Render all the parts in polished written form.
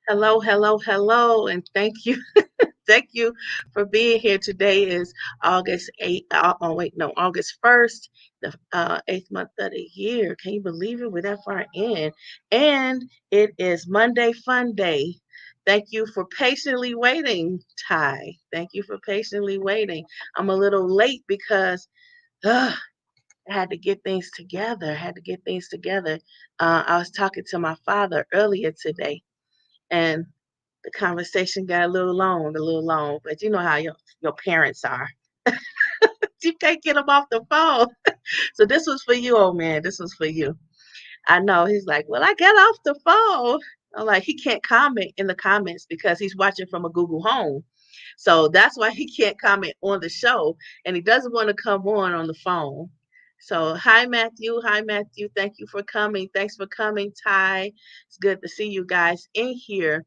Hello, hello, hello, and thank you. Thank you for being here. Today is August 8th. Oh, wait, no, August 1st, the eighth month of the year. Can you believe it? We're that far in. And it is Monday Fun Day. Thank you for patiently waiting, Ty. Thank you for patiently waiting. I'm a little late because I had to get things together. I had to get things together. I was talking to my father earlier today, and the conversation got a little long, but you know how your parents are. You can't get them off the phone. So this was for you, old man. This was for you. I know. He's like, well, I got off the phone. I'm like, he can't comment in the comments because he's watching from a Google Home. So that's why he can't comment on the show, and he doesn't want to come on the phone. So hi Matthew, hi Matthew. Thank you for coming. Thanks for coming, Ty. It's good to see you guys in here.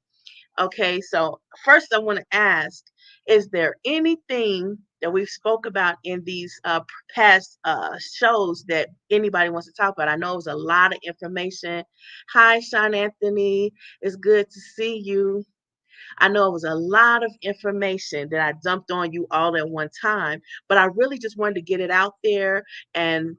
Okay, so first I want to ask, is there anything that we've spoke about in these past shows that anybody wants to talk about? I know it was a lot of information. Hi, Sean Anthony. It's good to see you. I know it was a lot of information that I dumped on you all at one time, but I really just wanted to get it out there and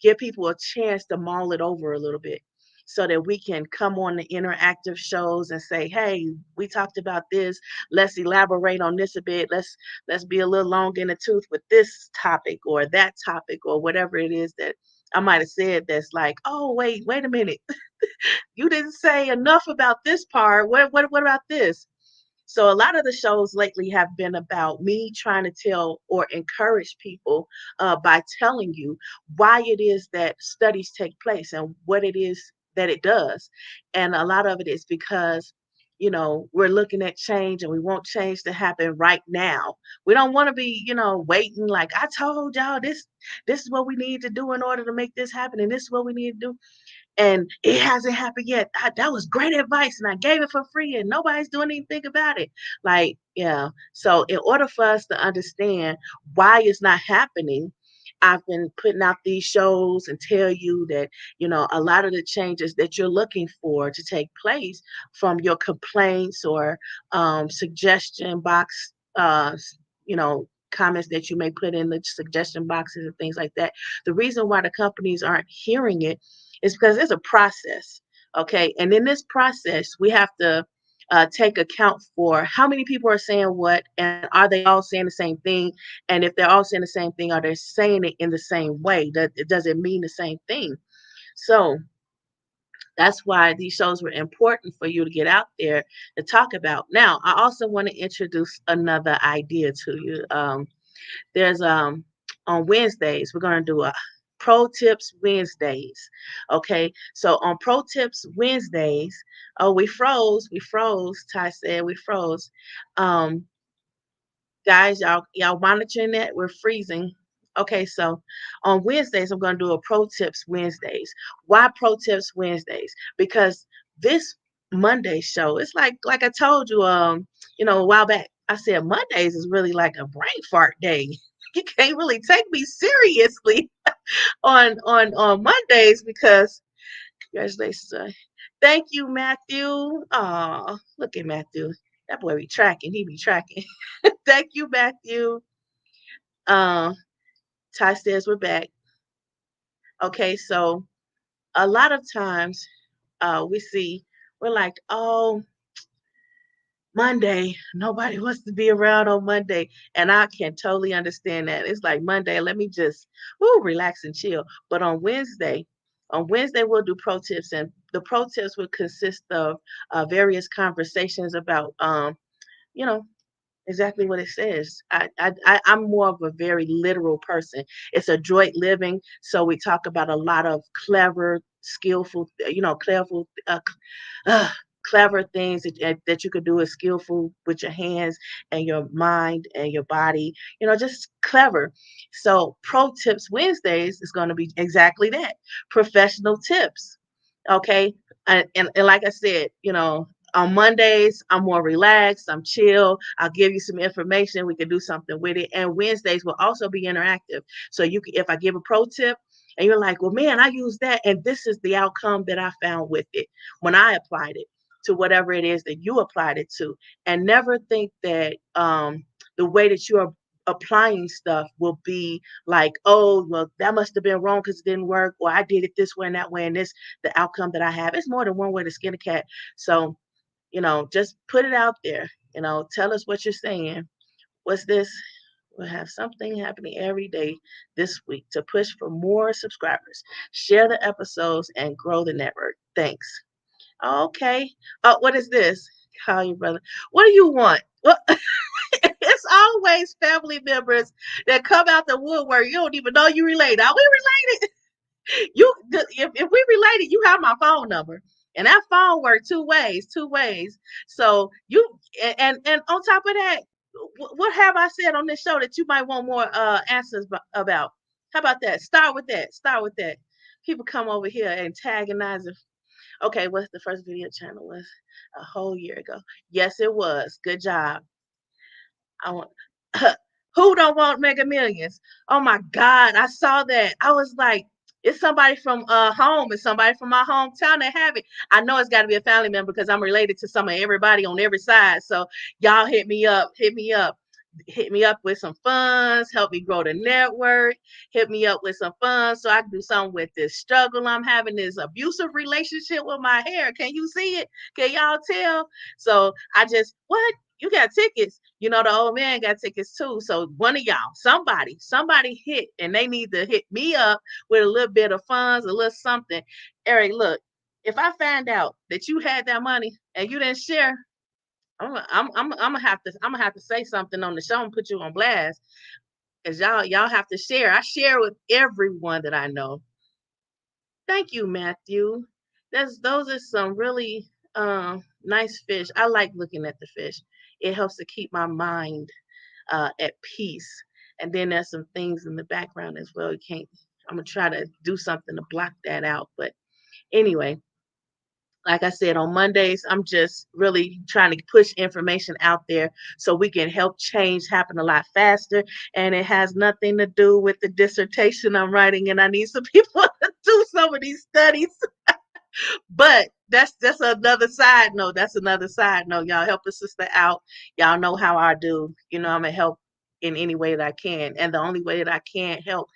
give people a chance to mull it over a little bit so that we can come on the interactive shows and say, hey, we talked about this. Let's elaborate on this a bit. Let's be a little long in the tooth with this topic or that topic or whatever it is that I might have said that's like, oh, wait a minute. You didn't say enough about this part. What about this? So a lot of the shows lately have been about me trying to tell or encourage people by telling you why it is that studies take place and what it is that it does. And a lot of it is because we're looking at change and we want change to happen right now. We don't want to be waiting like I told y'all this is what we need to do in order to make this happen and this is what we need to do and it hasn't happened yet. That was great advice, and I gave it for free, and nobody's doing anything about it. Like, yeah. So, in order for us to understand why it's not happening, I've been putting out these shows and tell you that a lot of the changes that you're looking for to take place from your complaints or suggestion box, comments that you may put in the suggestion boxes and things like that. The reason why the companies aren't hearing it is because there's a process. Okay. And in this process, we have to take account for how many people are saying what and are they all saying the same thing, and if they're all saying the same thing, are they saying it in the same way? Does it mean the same thing? So that's why these shows were important for you to get out there to talk about. Now I also want to introduce another idea to you. There's On Wednesdays, we're gonna do a Pro Tips Wednesdays. Okay, so on Pro Tips Wednesdays, oh, we froze. Ty said we froze. Um, guys, y'all monitoring that? We're freezing. Okay, so on Wednesdays, I'm gonna do a Pro Tips Wednesdays. Why Pro Tips Wednesdays? Because this Monday show, it's like I told you, a while back. I said Mondays is really like a brain fart day. You can't really take me seriously on Mondays because congratulations. Thank you, Matthew. Oh, look at Matthew. That boy be tracking. He be tracking. Thank you, Matthew. Uh, Ty says we're back. Okay, so a lot of times we're like, oh, Monday, nobody wants to be around on Monday. And I can totally understand that. It's like Monday, let me just relax and chill. But on Wednesday, we'll do pro tips, and the pro tips will consist of various conversations about, you know, exactly what it says. I'm more of a very literal person. It's adroit living. So we talk about a lot of clever, skillful, uh, clever things that you could do is skillful with your hands and your mind and your body, just clever. So Pro Tips Wednesdays is going to be exactly that, professional tips. Okay. And like I said, on Mondays, I'm more relaxed, I'm chill. I'll give you some information. We can do something with it. And Wednesdays will also be interactive. So if I give a pro tip and you're like, well, man, I use that, and this is the outcome that I found with it when I applied it. to whatever it is that you applied it to. And never think that the way that you are applying stuff will be like, oh, well, that must have been wrong because it didn't work, or I did it this way and that way, and this the outcome that I have. It's more than one way to skin a cat. So, just put it out there. Tell us what you're saying. What's this? We'll have something happening every day this week to push for more subscribers. Share the episodes and grow the network. Thanks. Okay. What is this? Call your brother. What do you want? Well, it's always family members that come out the woodwork. You don't even know you related. Are we related? If we related, you have my phone number. And that phone works two ways, two ways. So and on top of that, what have I said on this show that you might want more answers about? How about that? Start with that. Start with that. People come over here antagonizing. Okay, what's the first video channel was a whole year ago? Yes, it was. Good job. I want who don't want Mega Millions? Oh my God, I saw that. I was like, it's somebody from home, it's somebody from my hometown that have it. I know it's got to be a family member because I'm related to some of everybody on every side. So y'all hit me up with some funds, help me grow the network, hit me up with some funds so I can do something with this struggle I'm having, this abusive relationship with my hair. Can you see it? Can y'all tell? So I just, what? You got tickets. The old man got tickets too. So one of y'all, somebody hit, and they need to hit me up with a little bit of funds, a little something. Eric, look, if I find out that you had that money and you didn't share, I'm gonna have to say something on the show and put you on blast. Cause y'all have to share. I share with everyone that I know. Thank you, Matthew. Those are some really nice fish. I like looking at the fish. It helps to keep my mind at peace. And then there's some things in the background as well. You can't. I'm gonna try to do something to block that out. But anyway, like I said, on Mondays, I'm just really trying to push information out there so we can help change happen a lot faster. And it has nothing to do with the dissertation I'm writing, and I need some people to do some of these studies. But that's another side note. That's another side note. Y'all help a sister out. Y'all know how I do. I'm gonna help in any way that I can. And the only way that I can help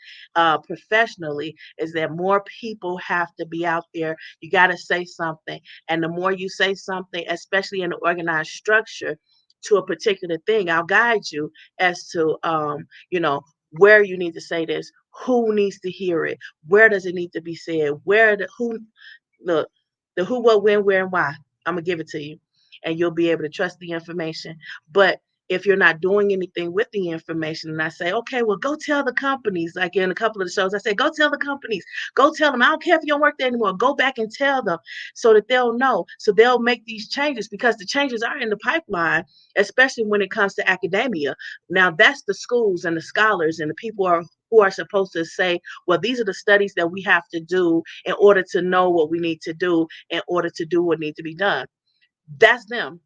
professionally is that more people have to be out there. You got to say something. And the more you say something, especially in an organized structure to a particular thing, I'll guide you as to where you need to say this, who needs to hear it, where does it need to be said, who look, the who, what, when, where, and why. I'm gonna give it to you, and you'll be able to trust the information. But if you're not doing anything with the information, and I say, okay, well, go tell the companies. Like in a couple of the shows, I say, go tell the companies, go tell them. I don't care if you don't work there anymore. Go back and tell them so that they'll know, so they'll make these changes because the changes are in the pipeline, especially when it comes to academia. Now, that's the schools and the scholars and the people who are supposed to say, well, these are the studies that we have to do in order to know what we need to do in order to do what needs to be done. That's them.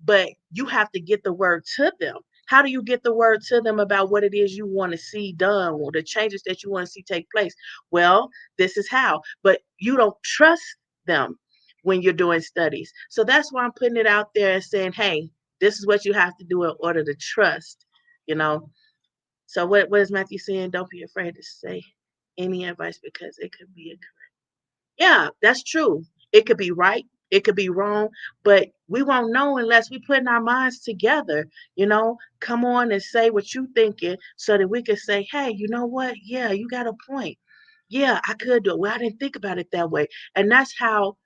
But you have to get the word to them. How do you get the word to them about what it is you want to see done or the changes that you want to see take place? Well, this is how. But you don't trust them when you're doing studies. So that's why I'm putting it out there and saying, hey, this is what you have to do in order to trust, you know. So what is Matthew saying? Don't be afraid to say any advice because it could be incorrect. Yeah, that's true. It could be right, it could be wrong, but we won't know unless we put our minds together, come on and say what you thinking so that we can say, hey, you know what? Yeah, you got a point. Yeah, I could do it. Well, I didn't think about it that way. And that's how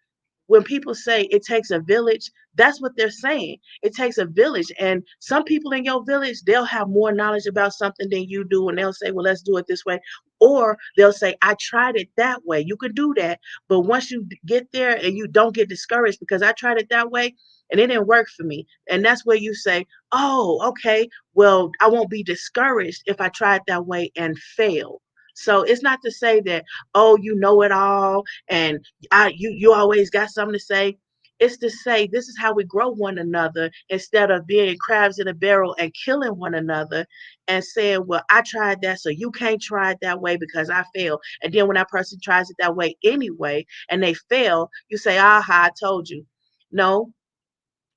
when people say it takes a village, that's what they're saying. It takes a village. And some people in your village, they'll have more knowledge about something than you do. And they'll say, well, let's do it this way. Or they'll say, I tried it that way. You could do that. But once you get there and you don't get discouraged because I tried it that way and it didn't work for me. And that's where you say, oh, okay, well, I won't be discouraged if I try it that way and fail. So it's not to say that, oh, you know it all and you always got something to say. It's to say this is how we grow one another instead of being crabs in a barrel and killing one another and saying, well, I tried that, so you can't try it that way because I failed. And then when that person tries it that way anyway and they fail, you say, aha, I told you. No,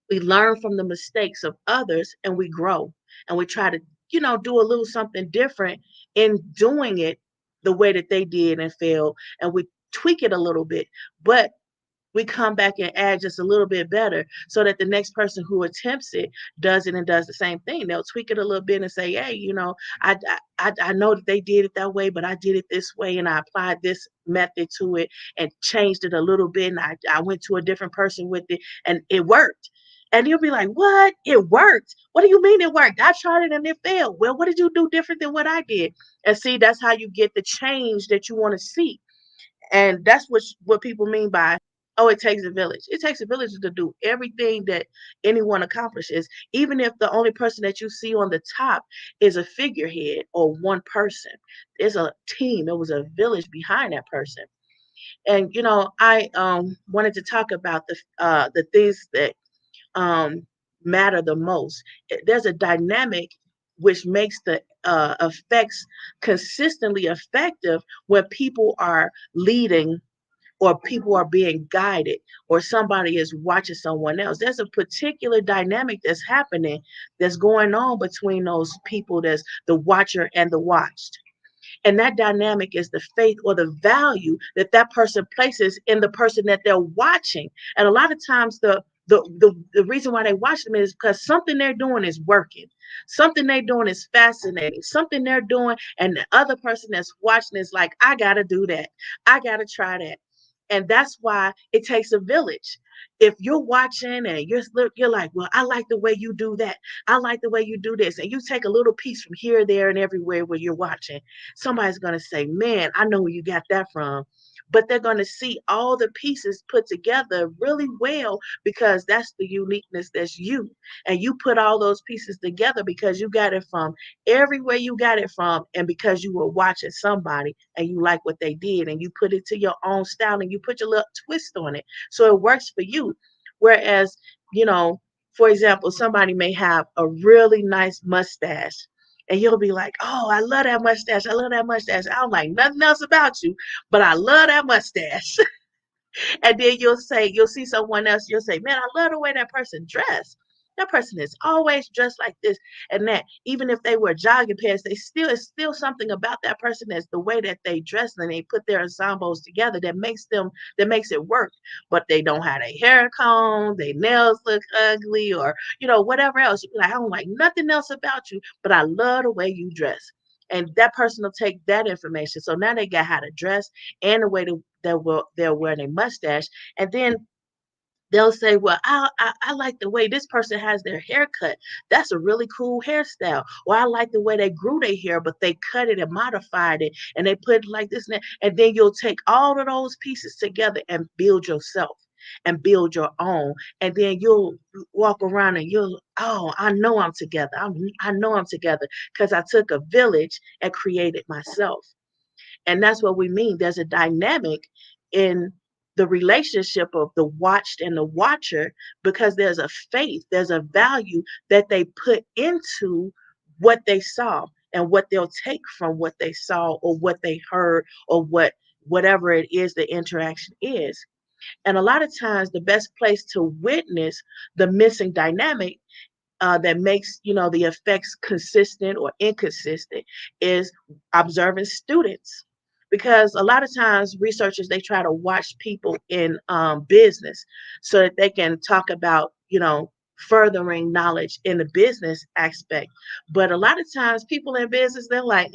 we learn from the mistakes of others and we grow and we try to, do a little something different in doing it the way that they did and failed, and we tweak it a little bit. But we come back and add just a little bit better so that the next person who attempts it does it and does the same thing. They'll tweak it a little bit and say, hey, I know that they did it that way, but I did it this way and I applied this method to it and changed it a little bit. And I went to a different person with it and it worked. And you'll be like, what? It worked. What do you mean it worked? I tried it and it failed. Well, what did you do different than what I did? And see, that's how you get the change that you want to see. And that's what people mean by, oh, it takes a village. It takes a village to do everything that anyone accomplishes, even if the only person that you see on the top is a figurehead or one person. There's a team. There was a village behind that person. And I wanted to talk about the things that um matter the most. There's a dynamic which makes the effects consistently effective when people are leading or people are being guided or somebody is watching someone else. There's a particular dynamic that's happening, that's going on between those people, that's the watcher and the watched. And that dynamic is the faith or the value that that person places in the person that they're watching. And a lot of times the reason why they watch them is because something they're doing is working. Something they're doing is fascinating. Something they're doing, and the other person that's watching is like, I gotta do that. I gotta try that. And that's why it takes a village. If you're watching and you're like, well, I like the way you do that. I like the way you do this. And you take a little piece from here, there, and everywhere where you're watching. Somebody's going to say, man, I know where you got that from. But they're going to see all the pieces put together really well because that's the uniqueness that's you. And you put all those pieces together because you got it from everywhere you got it from. And because you were watching somebody and you like what they did and you put it to your own style and you put your little twist on it. So it works for you. Whereas, you know, for example, somebody may have a really nice mustache and you'll be like, oh, I love that mustache. I love that mustache. I don't like nothing else about you, but I love that mustache. And then you'll see someone else, you'll say, man, I love the way that person dressed. That person is always dressed like this and that. Even if they wear jogging pants, it's still something about that person that's the way that they dress and they put their ensembles together that makes it work. But they don't have their hair combed, their nails look ugly, or whatever else. You be like, I don't like nothing else about you, but I love the way you dress. And that person will take that information. So now they got how to dress and the way they're wearing a mustache. And then they'll say, well, I like the way this person has their hair cut. That's a really cool hairstyle. Or I like the way they grew their hair, but they cut it and modified it and they put it like this and that. And then you'll take all of those pieces together and build yourself and build your own. And then you'll walk around and oh, I know I'm together. I know I'm together because I took a village and created myself. And that's what we mean. There's a dynamic in the relationship of the watched and the watcher because there's a faith, there's a value that they put into what they saw and what they'll take from what they saw or what they heard or whatever it is the interaction is. And a lot of times the best place to witness the missing dynamic that makes the effects consistent or inconsistent is observing students, because a lot of times researchers, they try to watch people in business so that they can talk about furthering knowledge in the business aspect. But a lot of times people in business, they're like,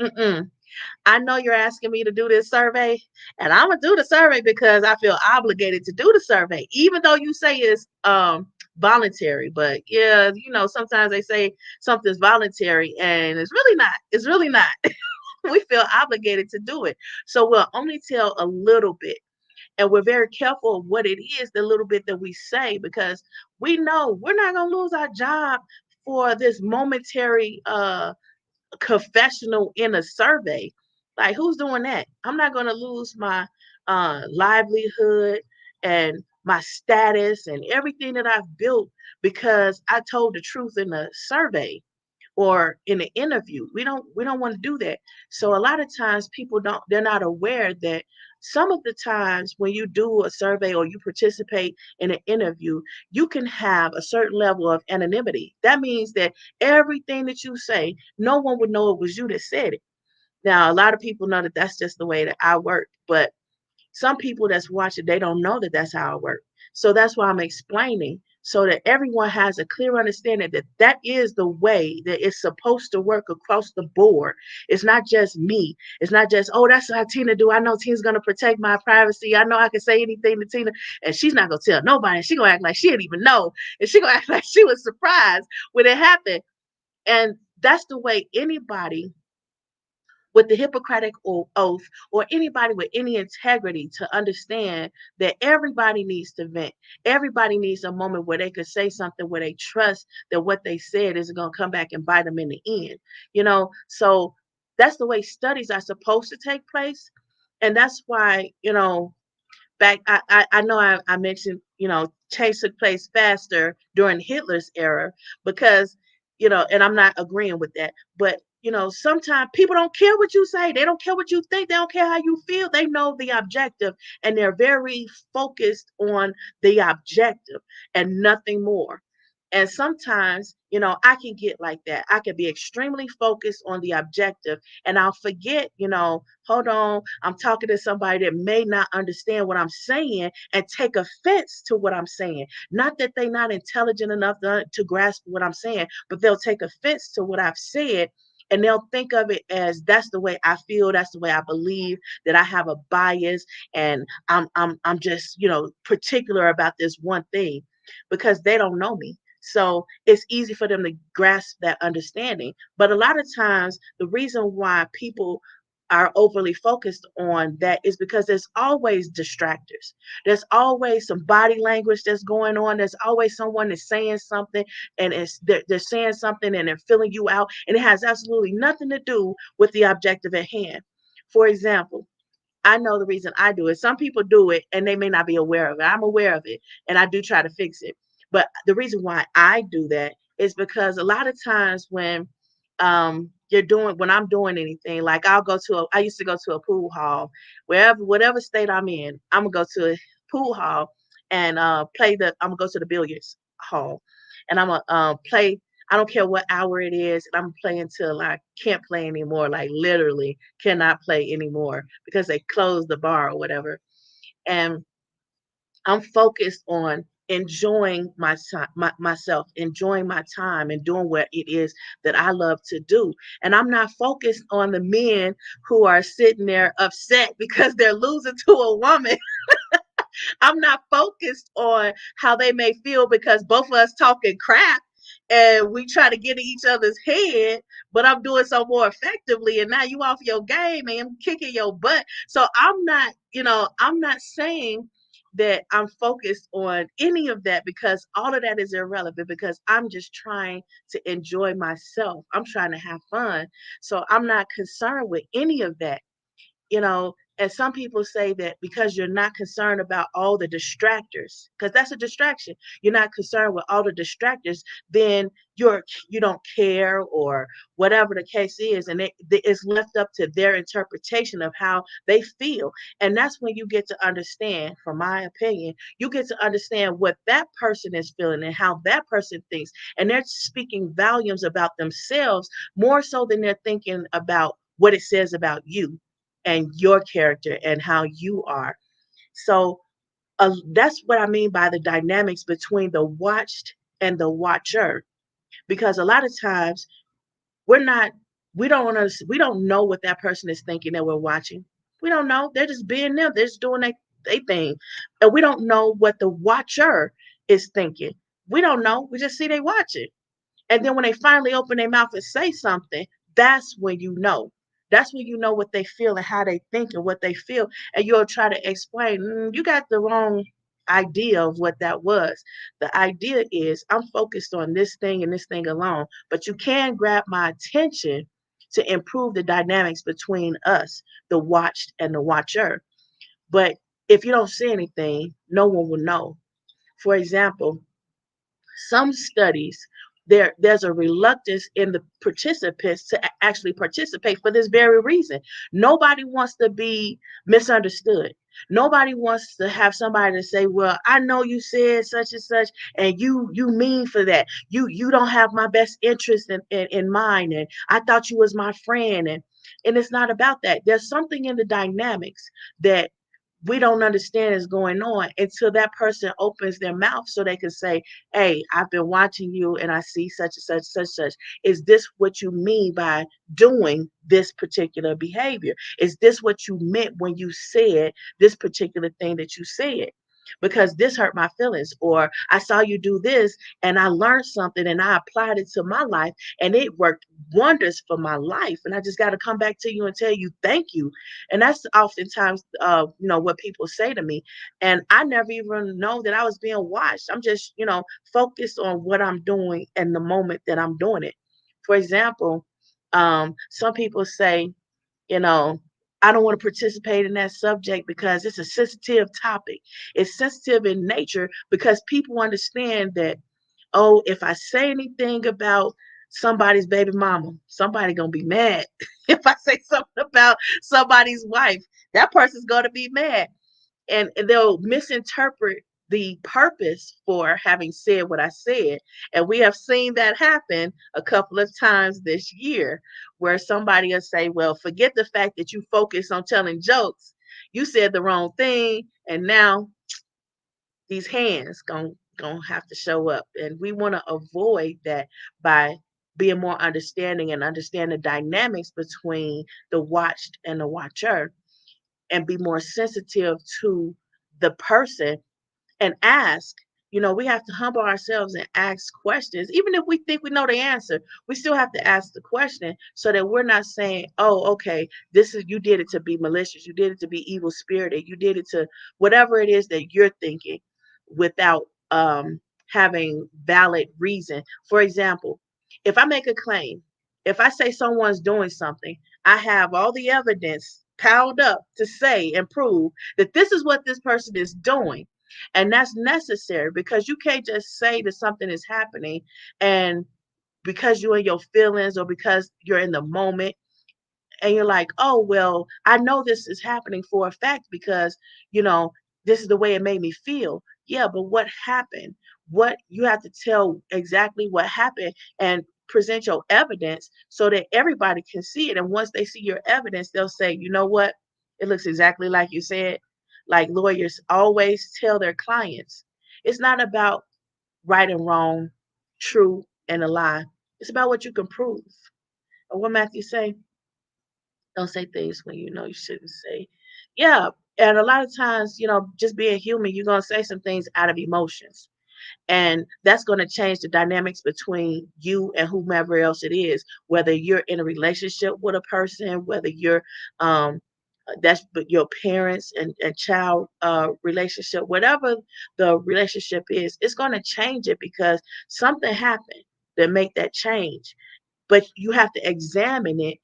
I know you're asking me to do this survey, and I'm gonna do the survey because I feel obligated to do the survey, even though you say it's voluntary. But yeah, sometimes they say something's voluntary and it's really not. It's really not. We feel obligated to do it. So we'll only tell a little bit. And we're very careful of what it is, the little bit that we say, because we know we're not gonna lose our job for this momentary confessional in a survey. Like, who's doing that? I'm not going to lose my livelihood and my status and everything that I've built because I told the truth in a survey or in an interview. We don't want to do that. So a lot of times people don't they're not aware that some of the times when you do a survey or you participate in an interview, you can have a certain level of anonymity. That means that everything that you say, no one would know it was you that said it. Now, a lot of people know that that's just the way that I work, but some people that's watching, they don't know that that's how it works. So that's why I'm explaining so that everyone has a clear understanding that that is the way that it's supposed to work across the board. It's not just me. It's not just, oh, that's how Tina do. I know Tina's going to protect my privacy. I know I can say anything to Tina and she's not going to tell nobody. She's going to act like she didn't even know. And she's going to act like she was surprised when it happened. And that's the way anybody with the Hippocratic oath or anybody with any integrity to understand that everybody needs to vent. Everybody needs a moment where they could say something where they trust that what they said is going to come back and bite them in the end. So that's the way studies are supposed to take place. And that's why, back I know I mentioned, change took place faster during Hitler's era because, and I'm not agreeing with that, but sometimes people don't care what you say. They don't care what you think. They don't care how you feel. They know the objective and they're very focused on the objective and nothing more. And sometimes, I can get like that. I can be extremely focused on the objective and I'll forget, hold on, I'm talking to somebody that may not understand what I'm saying and take offense to what I'm saying. Not that they're not intelligent enough to grasp what I'm saying, but they'll take offense to what I've said and they'll think of it as that's the way I feel, that's the way I believe, that I have a bias and I'm just, particular about this one thing because they don't know me. So it's easy for them to grasp that understanding. But a lot of times, the reason why people are overly focused on that is because there's always distractors. There's always some body language that's going on. There's always someone that's saying something and they're saying something and they're filling you out. And it has absolutely nothing to do with the objective at hand. For example, I know the reason I do it. Some people do it and they may not be aware of it. I'm aware of it and I do try to fix it. But the reason why I do that is because a lot of times when I'm doing anything, like I used to go to a pool hall, whatever state I'm in, I'm gonna go to a pool hall and I'm gonna go to the billiards hall and I'm gonna play. I don't care what hour it is, and I'm playing till I can't play anymore, like literally cannot play anymore because they closed the bar or whatever. And I'm focused on enjoying myself, enjoying my time, and doing what it is that I love to do. And I'm not focused on the men who are sitting there upset because they're losing to a woman. I'm not focused on how they may feel because both of us talking crap and we try to get in each other's head, but I'm doing so more effectively. And now you off your game and I'm kicking your butt. So I'm not saying that I'm focused on any of that because all of that is irrelevant because I'm just trying to enjoy myself. I'm trying to have fun. So I'm not concerned with any of that. And some people say that because you're not concerned about all the distractors, because that's a distraction, you're not concerned with all the distractors, then you don't care or whatever the case is, and it's left up to their interpretation of how they feel. And that's when you get to understand, from my opinion, you get to understand what that person is feeling and how that person thinks, and they're speaking volumes about themselves more so than they're thinking about what it says about you and your character and how you are. So that's what I mean by the dynamics between the watched and the watcher. Because a lot of times we're not, we don't know what that person is thinking that we're watching. We don't know. They're just being them. They're just doing their thing, and we don't know what the watcher is thinking. We don't know. We just see they watching. And then when they finally open their mouth and say something, that's when you know. That's when you know what they feel and how they think and what they feel. And you'll try to explain, you got the wrong idea of what that was. The idea is I'm focused on this thing and this thing alone, but you can grab my attention to improve the dynamics between us, the watched and the watcher. But if you don't say anything, no one will know. For example, some studies there's a reluctance in the participants to actually participate for this very reason. Nobody wants to be misunderstood. Nobody wants to have somebody to say, well, I know you said such and such, and you mean for that. You don't have my best interest in mind, and I thought you was my friend. And it's not about that. There's something in the dynamics that we don't understand is going on until that person opens their mouth so they can say, hey, I've been watching you and I see such and such, such, such. Is this what you mean by doing this particular behavior? Is this what you meant when you said this particular thing that you said? Because this hurt my feelings, or I saw you do this and I learned something and I applied it to my life and it worked wonders for my life. And I just got to come back to you and tell you thank you. And that's oftentimes, what people say to me. And I never even know that I was being watched. I'm just, focused on what I'm doing and the moment that I'm doing it. For example, some people say, you know, I don't want to participate in that subject because it's a sensitive topic. It's sensitive in nature because people understand that, oh, if I say anything about somebody's baby mama, somebody gonna be mad. If I say something about somebody's wife, that person's gonna be mad, and they'll misinterpret the purpose for having said what I said. And we have seen that happen a couple of times this year where somebody will say, well, forget the fact that you focus on telling jokes. You said the wrong thing, and now these hands gonna have to show up. And we want to avoid that by being more understanding and understand the dynamics between the watched and the watcher, and be more sensitive to the person and ask. We have to humble ourselves and ask questions. Even if we think we know the answer, we still have to ask the question so that we're not saying, oh, okay, this is, you did it to be malicious, you did it to be evil spirited, you did it to whatever it is that you're thinking without having valid reason. For example, if I make a claim, if I say someone's doing something, I have all the evidence piled up to say and prove that this is what this person is doing. And that's necessary because you can't just say that something is happening and because you're in your feelings or because you're in the moment and you're like, oh, well, I know this is happening for a fact because, you know, this is the way it made me feel. Yeah, but what happened? What you have to tell exactly what happened and present your evidence so that everybody can see it. And once they see your evidence, they'll say, you know what? It looks exactly like you said. Like lawyers always tell their clients, it's not about right and wrong, true and a lie. It's about what you can prove. Or what Matthew say? Don't say things when you know you shouldn't say. Yeah, and a lot of times, just being human, you're gonna say some things out of emotions, and that's gonna change the dynamics between you and whomever else it is. Whether you're in a relationship with a person, whether you're that's but your parents and child relationship, whatever the relationship is, it's gonna change it because something happened that make that change. But you have to examine it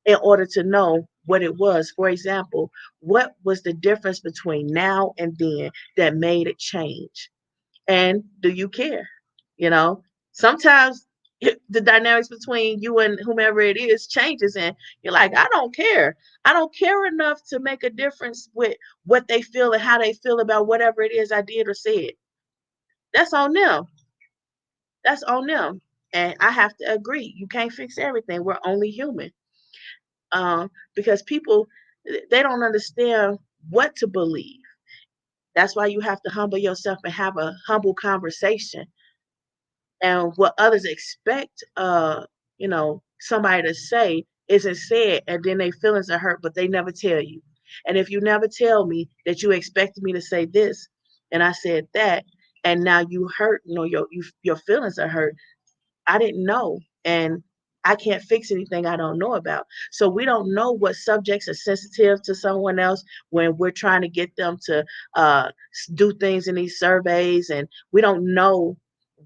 in order to know what it was. For example, what was the difference between now and then that made it change? And do you care? You know, sometimes the dynamics between you and whomever it is changes, and you're like, I don't care. I don't care enough to make a difference with what they feel and how they feel about whatever it is I did or said. That's on them. That's on them. And I have to agree. You can't fix everything. We're only human. Because people, they don't understand what to believe. That's why you have to humble yourself and have a humble conversation. And what others expect, somebody to say isn't said, and then their feelings are hurt, but they never tell you. And if you never tell me that you expected me to say this, and I said that, and now you hurt, your feelings are hurt, I didn't know, and I can't fix anything I don't know about. So we don't know what subjects are sensitive to someone else when we're trying to get them to do things in these surveys, and we don't know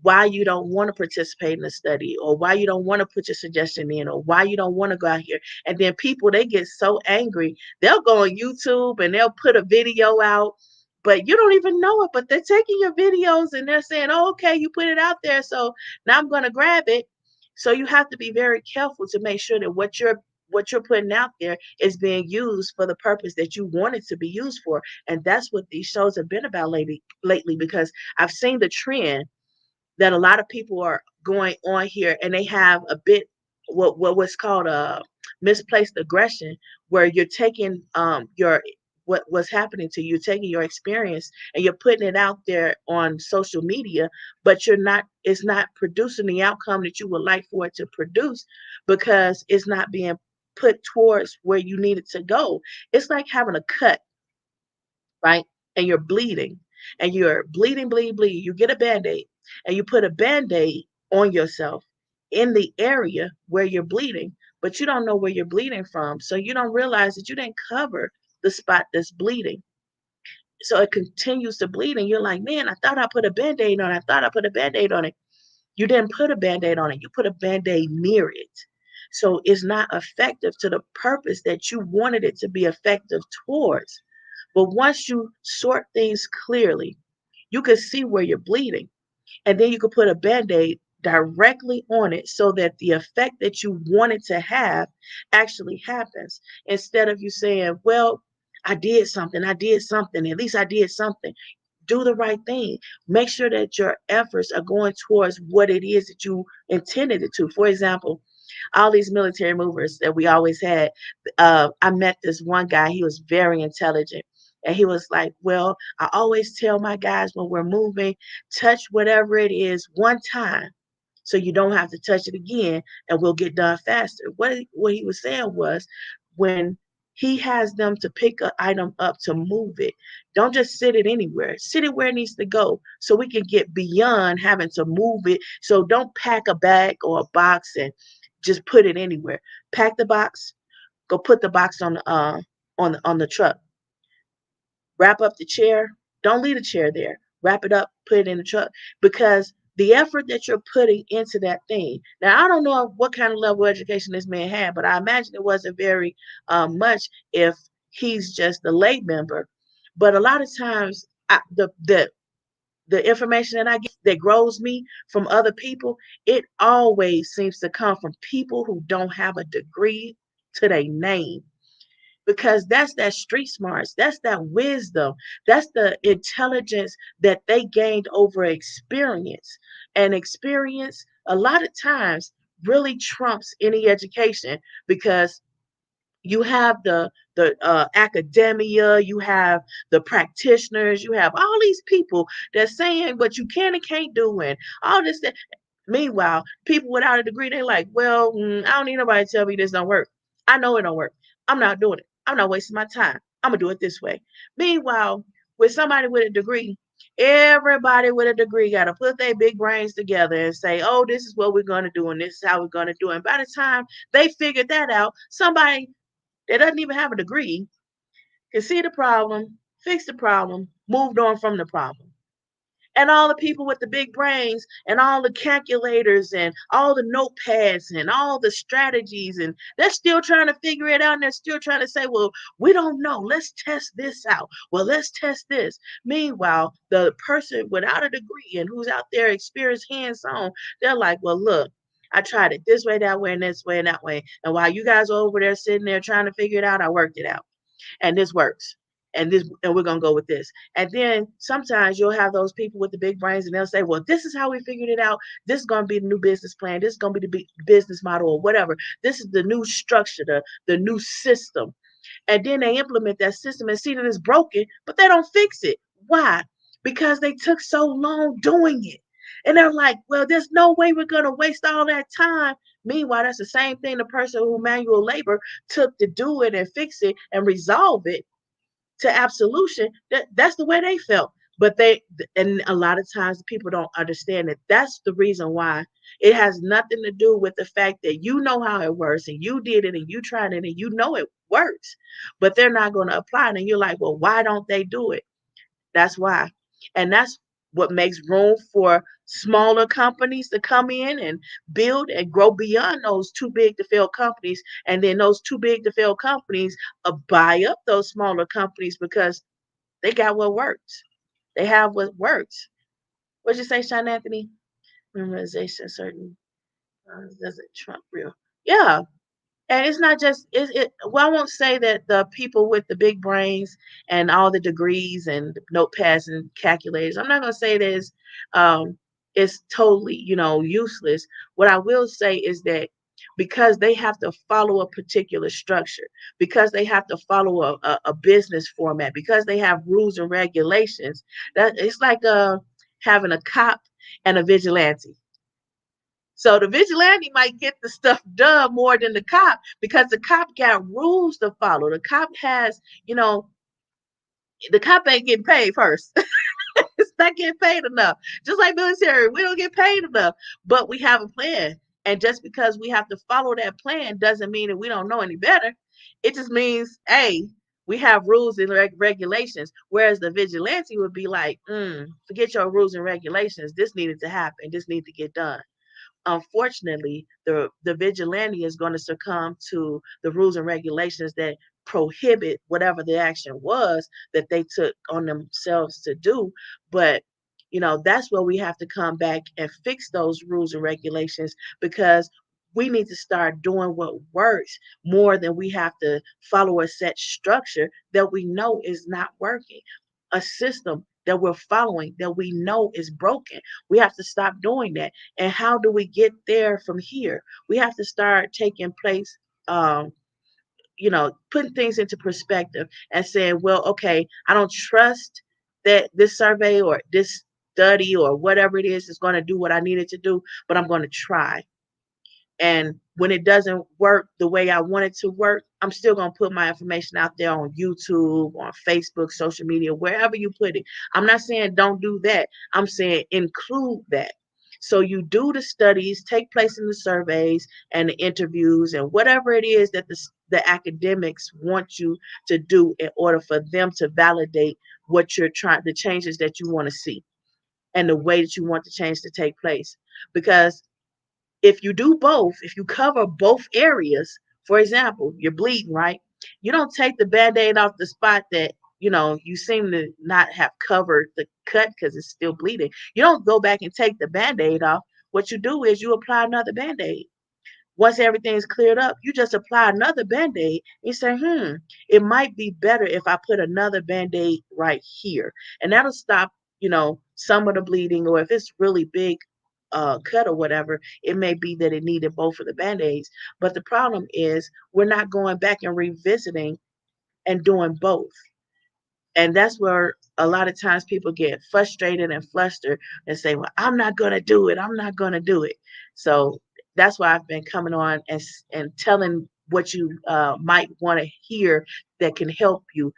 why you don't want to participate in the study, or why you don't want to put your suggestion in, or why you don't want to go out here. And then people, they get so angry, they'll go on YouTube and they'll put a video out but you don't even know it. But they're taking your videos and they're saying, oh, okay, you put it out there, so now I'm going to grab it. So you have to be very careful to make sure that what you're putting out there is being used for the purpose that you want it to be used for. And that's what these shows have been about lately, because I've seen the trend that a lot of people are going on here, and they have a bit what's called a misplaced aggression, where you're taking your what's happening to you, you're taking your experience and you're putting it out there on social media, but it's not producing the outcome that you would like for it to produce, because it's not being put towards where you need it to go. It's like having a cut, right? And you're bleeding, and you're bleeding, bleed, bleed. You get a band-aid and you put a band-aid on yourself in the area where you're bleeding, but you don't know where you're bleeding from. So you don't realize that you didn't cover the spot that's bleeding. So it continues to bleed, and you're like, man, I thought I put a band-aid on it. I thought I put a band-aid on it. You didn't put a band-aid on it. You put a band-aid near it. So it's not effective to the purpose that you wanted it to be effective towards. But once you sort things clearly, you can see where you're bleeding. And then you can put a band-aid directly on it so that the effect that you wanted to have actually happens. Instead of you saying, well, I did something, at least I did something. Do the right thing. Make sure that your efforts are going towards what it is that you intended it to. For example, all these military movers that we always had. I met this one guy. He was very intelligent. And he was like, well, I always tell my guys when we're moving, touch whatever it is one time so you don't have to touch it again, and we'll get done faster. What he was saying was, when he has them to pick an item up to move it, don't just sit it anywhere. Sit it where it needs to go so we can get beyond having to move it. So don't pack a bag or a box and just put it anywhere. Pack the box, go put the box on the truck. Wrap up the chair. Don't leave the chair there. Wrap it up, put it in the truck, because the effort that you're putting into that thing. Now, I don't know what kind of level of education this man had, but I imagine it wasn't very much if he's just a lay member. But a lot of times, the information that I get that grows me from other people, it always seems to come from people who don't have a degree to their name, because that's that street smarts, that's that wisdom, that's the intelligence that they gained over experience. And experience a lot of times really trumps any education, because you have the academia, you have the practitioners, you have all these people that's saying what you can and can't do, and all this that. Meanwhile, people without a degree, they like, well, I don't need nobody to tell me this don't work. I know it don't work. I'm not doing it. I'm not wasting my time. I'm gonna do it this way. Meanwhile, with somebody with a degree, everybody with a degree got to put their big brains together and say, oh, this is what we're gonna do, and this is how we're gonna do it. And by the time they figured that out, somebody that doesn't even have a degree can see the problem, fix the problem, moved on from the problem. And all the people with the big brains and all the calculators and all the notepads and all the strategies, and they're still trying to figure it out, and they're still trying to say, well, we don't know, let's test this out, well, let's test this. Meanwhile, the person without a degree and who's out there experienced hands-on, they're like, well, look, I tried it this way, that way, and this way, and that way, and while you guys are over there sitting there trying to figure it out, I worked it out, and this works, and we're gonna go with this. And then sometimes you'll have those people with the big brains, and they'll say, well, this is how we figured it out, this is gonna be the new business plan, this is gonna be the business model, or whatever, this is the new structure, the new system. And then they implement that system and see that it's broken, but they don't fix it. Why? Because they took so long doing it. And they're like, well, there's no way we're going to waste all that time. Meanwhile, that's the same thing the person who manual labor took to do it and fix it and resolve it to absolution. That's the way they felt. But and a lot of times people don't understand that that's the reason why. It has nothing to do with the fact that you know how it works and you did it and you tried it and you know it works, but they're not going to apply it. And you're like, well, why don't they do it? That's why. And that's what makes room for smaller companies to come in and build and grow beyond those too big to fail companies. And then those too big to fail companies buy up those smaller companies, because They got what works. They have what works. What'd you say, Sean Anthony? Memorization, certain doesn't trump real. Yeah, and it's not just well, I won't say that the people with the big brains and all the degrees and notepads and calculators, I'm not going to say that um it's totally, useless. What I will say is that because they have to follow a particular structure, because they have to follow a business format, because they have rules and regulations, that it's like having a cop and a vigilante. So the vigilante might get the stuff done more than the cop because the cop got rules to follow. The cop has, the cop ain't getting paid first. It's not getting paid enough. Just like military, we don't get paid enough, but we have a plan. And just because we have to follow that plan doesn't mean that we don't know any better. It just means, hey, we have rules and regulations. Whereas the vigilante would be like, forget your rules and regulations. This needed to happen. This needs to get done. Unfortunately, the vigilante is going to succumb to the rules and regulations that prohibit whatever the action was that they took on themselves to do. But that's where we have to come back and fix those rules and regulations, because we need to start doing what works more than we have to follow a set structure that we know is not working, a system that we're following that we know is broken. We have to stop doing that. And how do we get there from here? We have to start taking place, putting things into perspective and saying, well, okay, I don't trust that this survey or this study or whatever it is going to do what I need it to do, but I'm going to try. And when it doesn't work the way I want it to work, I'm still going to put my information out there on YouTube, on Facebook, social media, wherever you put it. I'm not saying don't do that. I'm saying include that. So you do the studies, take place in the surveys and the interviews and whatever it is that the academics want you to do in order for them to validate what you're trying, the changes that you want to see and the way that you want the change to take place. Because if you do both, if you cover both areas, for example, you're bleeding, right? You don't take the band-aid off the spot that, you seem to not have covered the cut because it's still bleeding. You don't go back and take the band-aid off. What you do is you apply another band-aid. Once everything's cleared up, you just apply another band-aid. You say, it might be better if I put another band-aid right here. And that'll stop, some of the bleeding, or if it's really big cut or whatever, it may be that it needed both of the band-aids. But the problem is we're not going back and revisiting and doing both. And that's where a lot of times people get frustrated and flustered and say, well, I'm not going to do it. I'm not going to do it. So that's why I've been coming on and telling what you might want to hear that can help you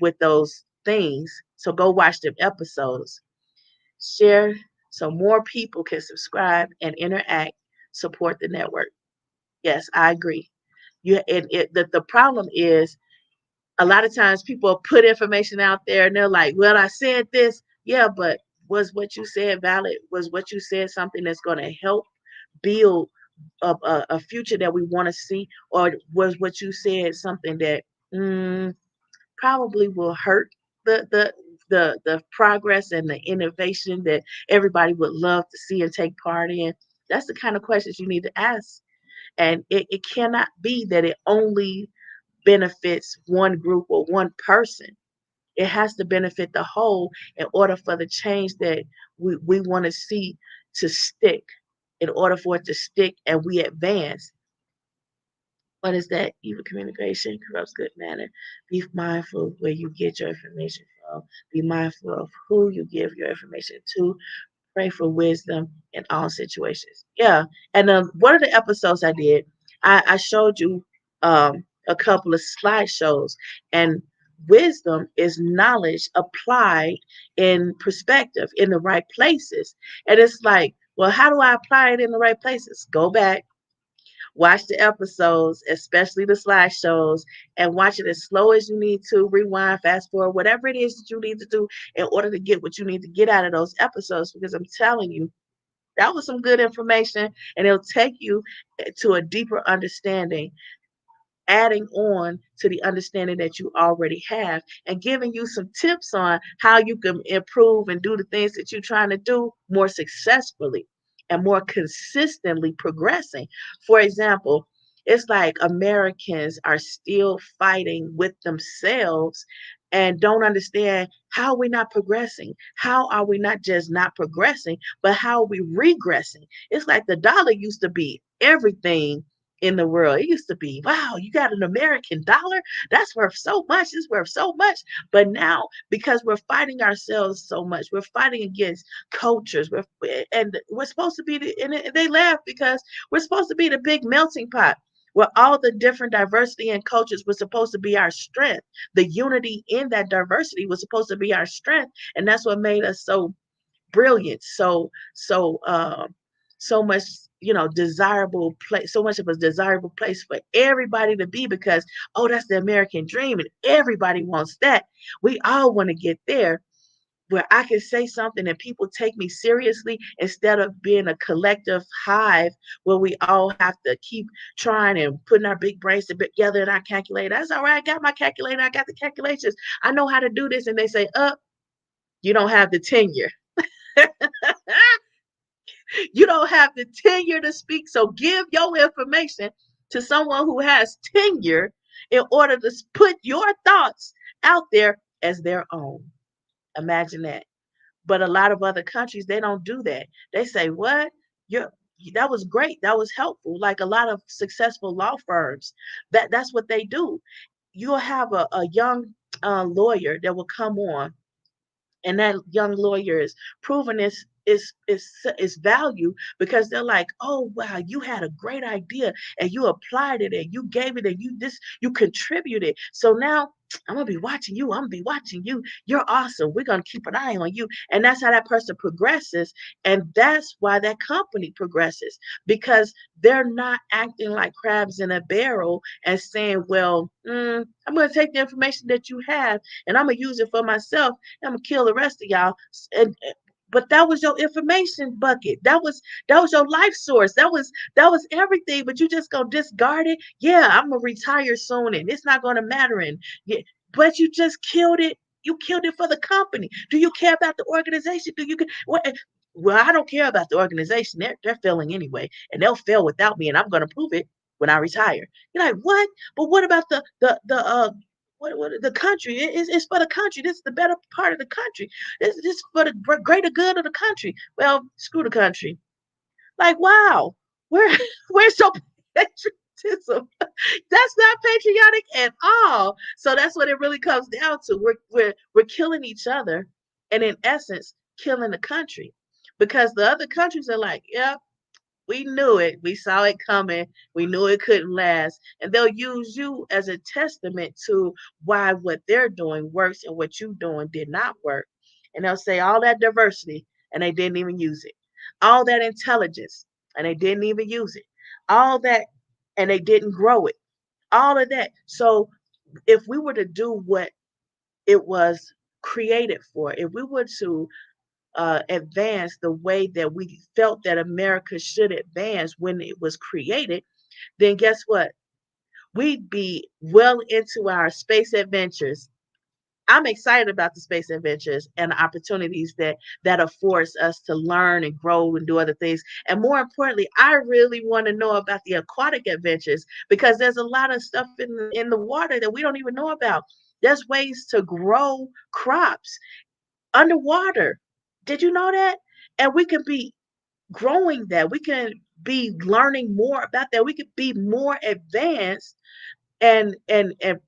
with those things. So go watch them episodes, share so more people can subscribe and interact, support the network. Yes, I agree. The problem is a lot of times people put information out there and they're like, well, I said this. Yeah, but was what you said valid? Was what you said something that's going to help build a future that we want to see? Or was what you said something that probably will hurt the progress and the innovation that everybody would love to see and take part in? That's the kind of questions you need to ask. And it cannot be that it only benefits one group or one person. It has to benefit the whole in order for the change that we want to see to stick. In order for it to stick and we advance. What is that? Evil communication corrupts good manner. Be mindful of where you get your information from. Be mindful of who you give your information to. Pray for wisdom in all situations. Yeah. And one of the episodes I did, I showed you a couple of slideshows. And wisdom is knowledge applied in perspective in the right places. And it's like, well, how do I apply it in the right places? Go back, watch the episodes, especially the slideshows, and watch it as slow as you need to, rewind, fast forward, whatever it is that you need to do in order to get what you need to get out of those episodes. Because I'm telling you, that was some good information, and it'll take you to a deeper understanding adding on to the understanding that you already have and giving you some tips on how you can improve and do the things that you're trying to do more successfully and more consistently progressing. For example, it's like Americans are still fighting with themselves and don't understand how we're not progressing. How are we not just not progressing, but how are we regressing? It's like the dollar used to be everything in the world. It used to be, wow, you got an American dollar? That's worth so much. It's worth so much. But now, because we're fighting ourselves so much, we're fighting against cultures. And we're supposed to be, and they laugh because we're supposed to be the big melting pot where all the different diversity and cultures was supposed to be our strength. The unity in that diversity was supposed to be our strength. And that's what made us so brilliant, so much, desirable place, so much of a desirable place for everybody to be because, oh, that's the American dream and everybody wants that. We all want to get there where I can say something and people take me seriously instead of being a collective hive where we all have to keep trying and putting our big brains together and our calculator. That's all right. I got my calculator. I got the calculations. I know how to do this. And they say, you don't have the tenure. You don't have the tenure to speak. So give your information to someone who has tenure in order to put your thoughts out there as their own. Imagine that. But a lot of other countries, they don't do that. They say, what? You're that was great. That was helpful. Like a lot of successful law firms, that's what they do. You'll have a young lawyer that will come on, and that young lawyer is proving is value because they're like, oh wow, you had a great idea and you applied it and you gave it and you contributed. So now I'm gonna be watching you. I'm gonna be watching you. You're awesome. We're gonna keep an eye on you. And that's how that person progresses. And that's why that company progresses because they're not acting like crabs in a barrel and saying, well, I'm gonna take the information that you have and I'm gonna use it for myself. I'm gonna kill the rest of y'all. But that was your information bucket. That was your life source. That was everything. But you just gonna discard it. Yeah, I'm gonna retire soon, and it's not gonna matter. And yeah, but you just killed it. You killed it for the company. Do you care about the organization? Do you what? Well, I don't care about the organization. They're failing anyway, and they'll fail without me, and I'm gonna prove it when I retire. You're like, what? But what about what the country? It's for the country. This is the better part of the country. This is for the greater good of the country. Well, screw the country. Like, wow, where where's your patriotism? That's not patriotic at all. So that's what it really comes down to. We're killing each other, and in essence, killing the country, because the other countries are like, yeah, we knew it. We saw it coming. We knew it couldn't last. And they'll use you as a testament to why what they're doing works and what you doing did not work. And they'll say all that diversity and they didn't even use it. All that intelligence and they didn't even use it. All that and they didn't grow it. All of that. So if we were to do what it was created for, if we were to advance the way that we felt that America should advance when it was created, then guess what? We'd be well into our space adventures. I'm excited about the space adventures and the opportunities that affords us to learn and grow and do other things. And more importantly, I really want to know about the aquatic adventures because there's a lot of stuff in the water that we don't even know about. There's ways to grow crops underwater. Did you know that? And we could be growing that. We can be learning more about that. We could be more advanced and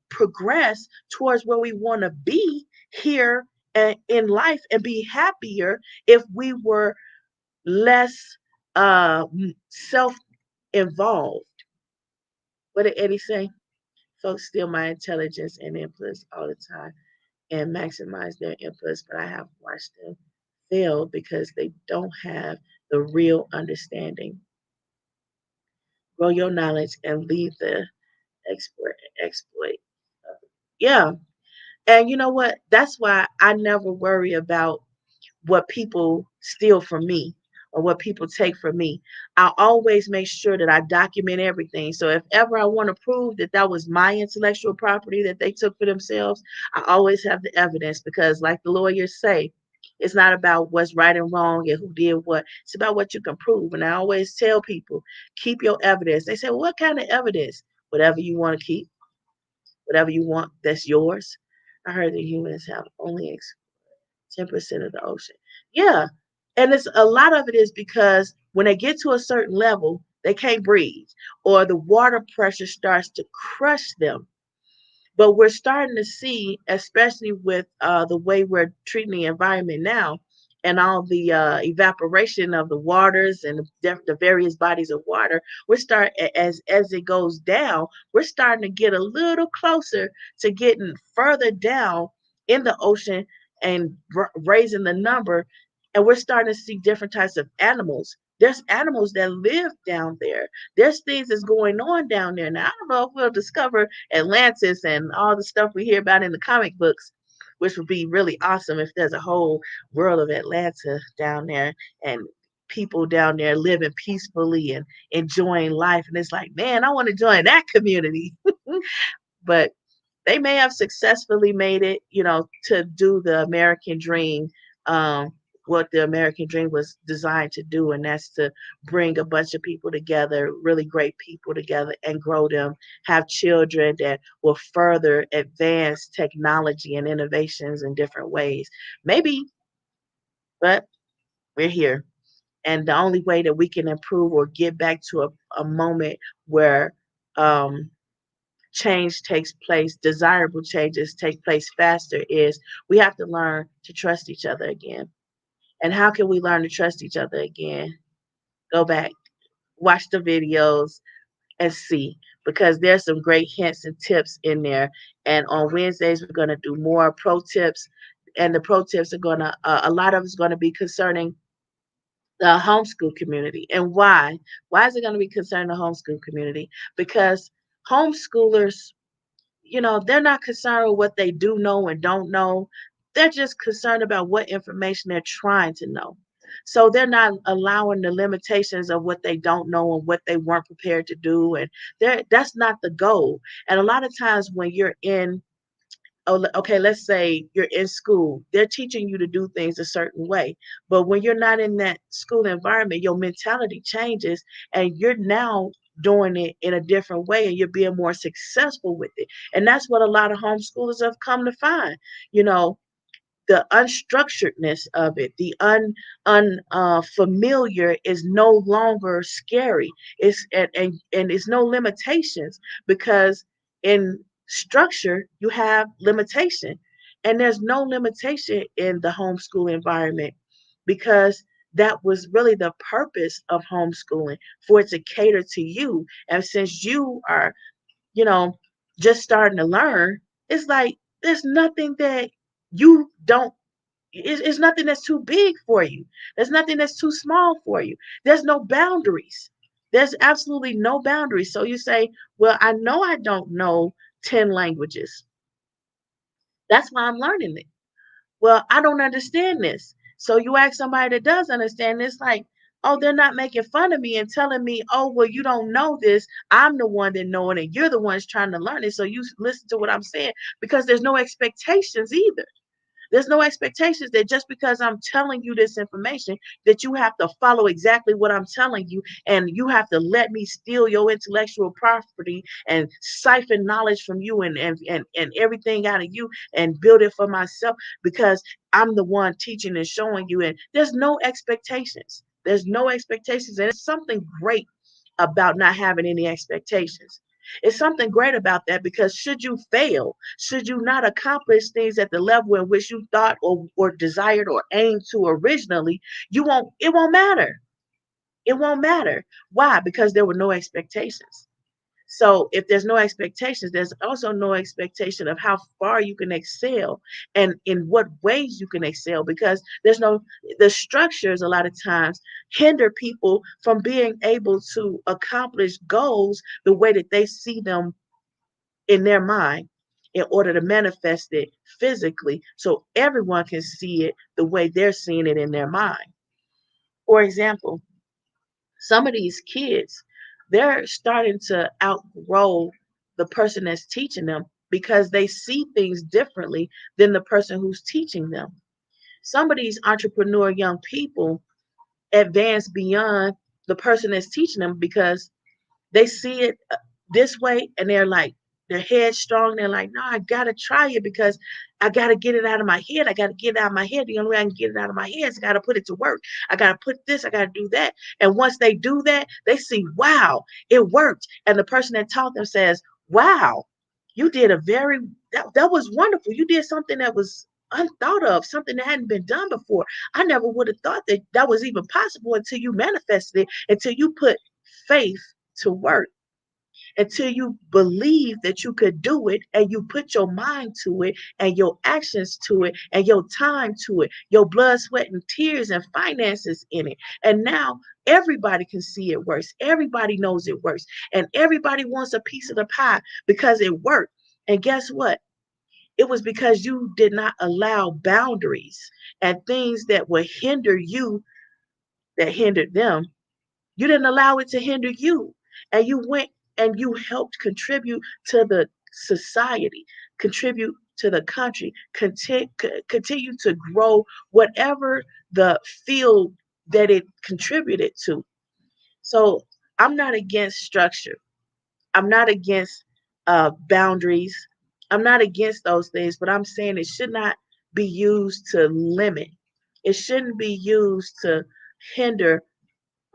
progress towards where we want to be here in life and be happier if we were less self involved. What did Eddie say? Folks steal my intelligence and influence all the time and maximize their influence, but I have watched them fail because they don't have the real understanding. Grow your knowledge and leave the exploit. Yeah. And you know what? That's why I never worry about what people steal from me or what people take from me. I always make sure that I document everything. So if ever I want to prove that that was my intellectual property that they took for themselves, I always have the evidence because, like the lawyers say, it's not about what's right and wrong and who did what. It's about what you can prove. And I always tell people, keep your evidence. They say, well, what kind of evidence? Whatever you want to keep, whatever you want that's yours. I heard that humans have only 10% of the ocean. Yeah. And it's a lot of it is because when they get to a certain level, they can't breathe or the water pressure starts to crush them. But we're starting to see, especially with the way we're treating the environment now and all the evaporation of the waters and the various bodies of water, we're as it goes down, we're starting to get a little closer to getting further down in the ocean and raising the number. And we're starting to see different types of animals. There's animals that live down there. There's things that's going on down there. Now, I don't know if we'll discover Atlantis and all the stuff we hear about in the comic books, which would be really awesome if there's a whole world of Atlanta down there and people down there living peacefully and enjoying life. And it's like, man, I want to join that community. But they may have successfully made it, to do the American dream, what the American dream was designed to do, and that's to bring a bunch of people together, really great people together, and grow them, have children that will further advance technology and innovations in different ways. Maybe, but we're here. And the only way that we can improve or get back to a moment where um, change takes place, desirable changes take place faster, is we have to learn to trust each other again. And how can we learn to trust each other again? Go back, watch the videos, and see, because there's some great hints and tips in there. And on Wednesdays, we're going to do more pro tips. And the pro tips are going to, a lot of it's going to be concerning the homeschool community. And why? Why is it going to be concerning the homeschool community? Because homeschoolers, they're not concerned with what they do know and don't know. They're just concerned about what information they're trying to know. So they're not allowing the limitations of what they don't know and what they weren't prepared to do. And that's not the goal. And a lot of times when you're in, oh, okay, let's say you're in school, they're teaching you to do things a certain way. But when you're not in that school environment, your mentality changes and you're now doing it in a different way and you're being more successful with it. And that's what a lot of homeschoolers have come to find. You know, the unstructuredness of it, the familiar is no longer scary. It's and it's no limitations because in structure you have limitation, and there's no limitation in the homeschool environment because that was really the purpose of homeschooling, for it to cater to you. And since you are, you know, just starting to learn, it's like there's nothing that you don't it's nothing that's too big for you. There's nothing that's too small for you. There's no boundaries. There's absolutely no boundaries. So you say, well, I know I don't know 10 languages. That's why I'm learning it. Well, I don't understand this. So you ask somebody that does understand this, like, oh, they're not making fun of me and telling me, oh, well, you don't know this. I'm the one that know it, and you're the ones trying to learn it. So you listen to what I'm saying because there's no expectations either. There's no expectations that just because I'm telling you this information that you have to follow exactly what I'm telling you, and you have to let me steal your intellectual property and siphon knowledge from you and everything out of you and build it for myself because I'm the one teaching and showing you. And there's no expectations. There's no expectations. And it's something great about not having any expectations. It's something great about that because should you fail, should you not accomplish things at the level in which you thought or desired or aimed to originally, it won't matter. It won't matter. Why? Because there were no expectations. So if there's no expectations, there's also no expectation of how far you can excel and in what ways you can excel because the structures a lot of times hinder people from being able to accomplish goals the way that they see them in their mind in order to manifest it physically so everyone can see it the way they're seeing it in their mind. For example, some of these kids, they're starting to outgrow the person that's teaching them because they see things differently than the person who's teaching them. Some of these entrepreneur young people advance beyond the person that's teaching them because they see it this way and they're like, they're headstrong. They're like, no, I gotta try it because I gotta get it out of my head. I gotta get it out of my head. The only way I can get it out of my head is I gotta put it to work. I gotta put this, I gotta do that. And once they do that, they see, wow, it worked. And the person that taught them says, wow, you did a very, that was wonderful. You did something that was unthought of, something that hadn't been done before. I never would have thought that that was even possible until you manifested it, until you put faith to work, until you believe that you could do it and you put your mind to it and your actions to it and your time to it, your blood, sweat, and tears and finances in it. And now everybody can see it works. Everybody knows it works. And everybody wants a piece of the pie because it worked. And guess what? It was because you did not allow boundaries and things that would hinder you that hindered them. You didn't allow it to hinder you. And you went and you helped contribute to the society, contribute to the country, continue to grow whatever the field that it contributed to. So I'm not against structure. I'm not against boundaries. I'm not against those things, but I'm saying it should not be used to limit. It shouldn't be used to hinder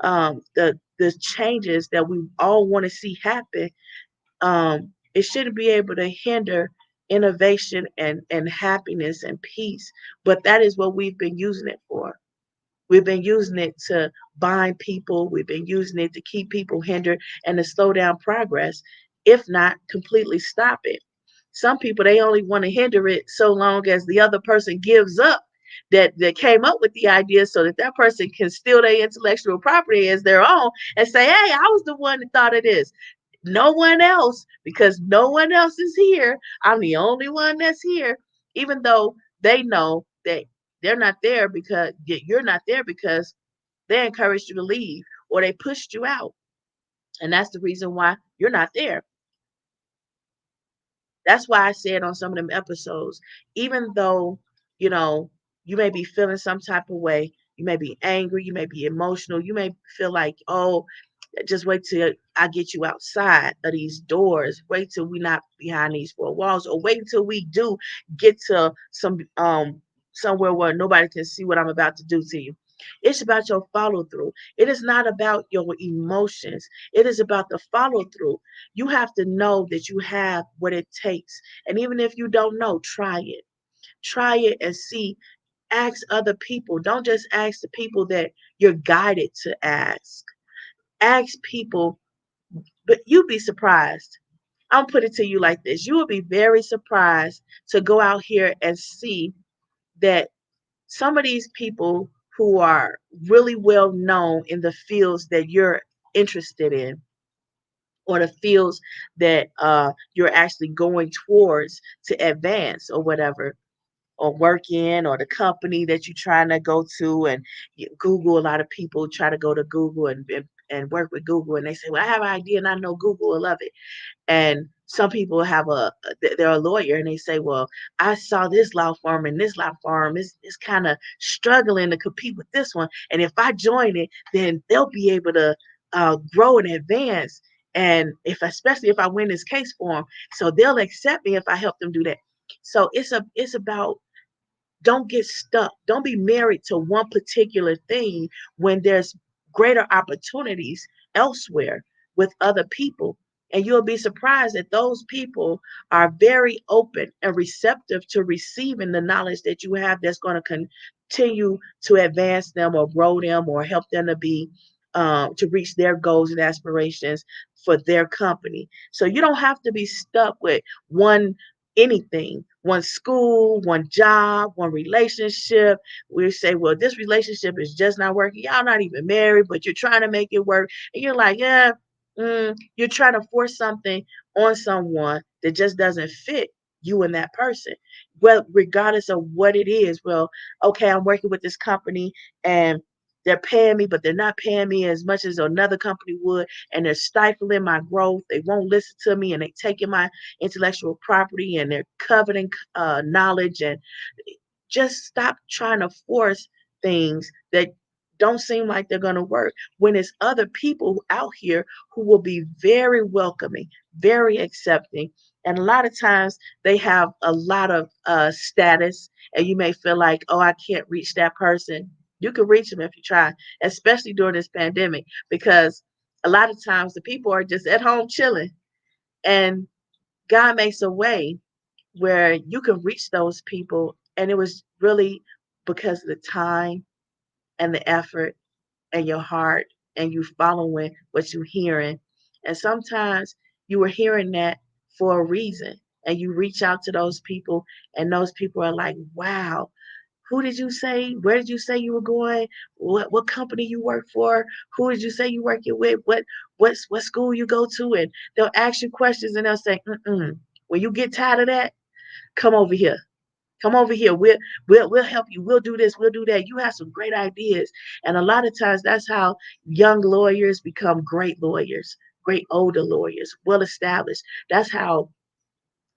the changes that we all want to see happen. It shouldn't be able to hinder innovation and happiness and peace. But that is what we've been using it for. We've been using it to bind people. We've been using it to keep people hindered and to slow down progress, if not completely stop it. Some people, they only want to hinder it so long as the other person gives up that came up with the idea so that that person can steal their intellectual property as their own and say, hey, I was the one that thought of this. No one else, because no one else is here. I'm the only one that's here, even though they know that they're not there because you're not there because they encouraged you to leave or they pushed you out. And that's the reason why you're not there. That's why I said on some of them episodes, even though, you know, you may be feeling some type of way, you may be angry, you may be emotional, you may feel like, oh, just wait till I get you outside of these doors. Wait till we not behind these four walls, or wait until we do get to somewhere where nobody can see what I'm about to do to you. It's about your follow through. It is not about your emotions. It is about the follow through. You have to know that you have what it takes. And even if you don't know, try it. Try it and see. Ask other people. Don't just ask the people that you're guided to ask. Ask people, but you'd be surprised. I'll put it to you like this. You will be very surprised to go out here and see that some of these people who are really well known in the fields that you're interested in, or the fields that you're actually going towards to advance or whatever, or work in, or the company that you're trying to go to. And Google, a lot of people try to go to Google and work with Google, and they say, well, I have an idea and I know Google will love it. And some people have they're a lawyer and they say, well, I saw this law firm and this law firm is kind of struggling to compete with this one. And if I join it, then they'll be able to grow and advance. And especially if I win this case for them, so they'll accept me if I help them do that. So it's about, don't get stuck. Don't be married to one particular thing when there's greater opportunities elsewhere with other people. And you'll be surprised that those people are very open and receptive to receiving the knowledge that you have that's going to continue to advance them or grow them or help them to reach their goals and aspirations for their company. So you don't have to be stuck with one anything, one school, one job, one relationship. We say, well, this relationship is just not working. Y'all not even married, but you're trying to make it work. And you're like, yeah, you're trying to force something on someone that just doesn't fit you and that person. Well, regardless of what it is, well, okay, I'm working with this company and they're paying me, but they're not paying me as much as another company would, and they're stifling my growth. They won't listen to me, and they're taking my intellectual property, and they're coveting knowledge. And just stop trying to force things that don't seem like they're going to work when it's other people out here who will be very welcoming, very accepting. And a lot of times they have a lot of status, and you may feel like, oh, I can't reach that person. You can reach them if you try, especially during this pandemic, because a lot of times the people are just at home chilling, and God makes a way where you can reach those people. And it was really because of the time and the effort and your heart and you following what you're hearing. And sometimes you were hearing that for a reason. And you reach out to those people, and those people are like, wow, who did you say? Where did you say you were going? What company you work for? Who did you say you working with? What school you go to? And they'll ask you questions, and they'll say, mm-mm. When you get tired of that, come over here. Come over here. We'll help you. We'll do this. We'll do that. You have some great ideas. And a lot of times that's how young lawyers become great lawyers, great older lawyers, well established. That's how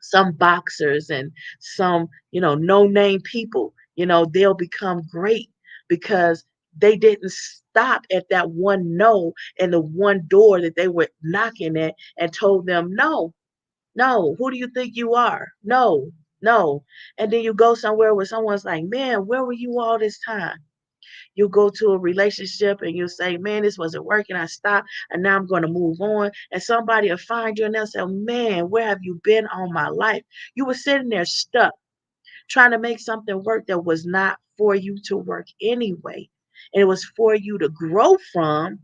some boxers and some, no name people, they'll become great because they didn't stop at that one no and the one door that they were knocking at and told them no. No, who do you think you are? No, no. And then you go somewhere where someone's like, man, where were you all this time? You go to a relationship and you say, man, this wasn't working. I stopped and now I'm going to move on. And somebody will find you and they'll say, man, where have you been all my life? You were sitting there stuck trying to make something work that was not for you to work anyway. And it was for you to grow from,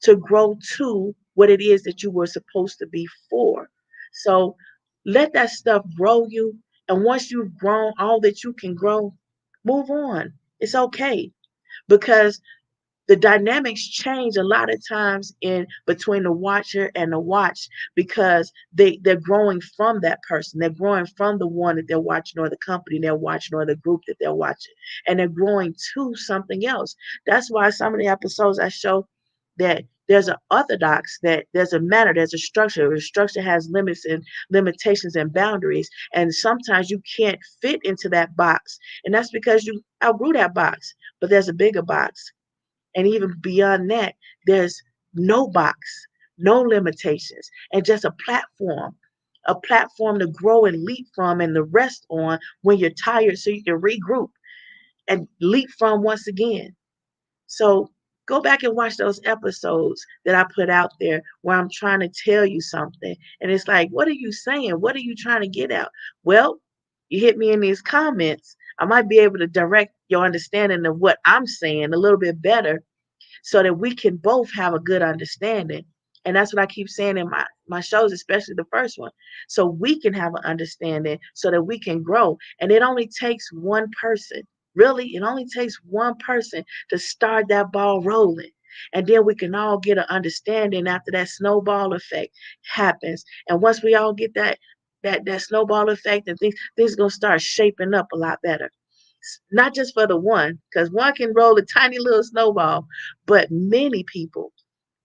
to grow to what it is that you were supposed to be for. So let that stuff grow you. And once you've grown all that you can grow, move on. It's okay because the dynamics change a lot of times in between the watcher and the watched because they're growing from that person. They're growing from the one that they're watching or the company they're watching or the group that they're watching, and they're growing to something else. That's why some of the episodes I show that there's an orthodox, that there's a matter, there's a structure. The structure has limits and limitations and boundaries, and sometimes you can't fit into that box, and that's because you outgrew that box. But there's a bigger box, and even beyond that, there's no box, no limitations, and just a platform to grow and leap from and to rest on when you're tired so you can regroup and leap from once again. So go back and watch those episodes that I put out there where I'm trying to tell you something. And it's like, what are you saying? What are you trying to get out? Well, you hit me in these comments. I might be able to direct your understanding of what I'm saying a little bit better so that we can both have a good understanding. And that's what I keep saying in my shows, especially the first one. So we can have an understanding so that we can grow. And it only takes one person. Really, it only takes one person to start that ball rolling. And then we can all get an understanding after that snowball effect happens. And once we all get that snowball effect, and things gonna start shaping up a lot better, not just for the one, because one can roll a tiny little snowball, but many people,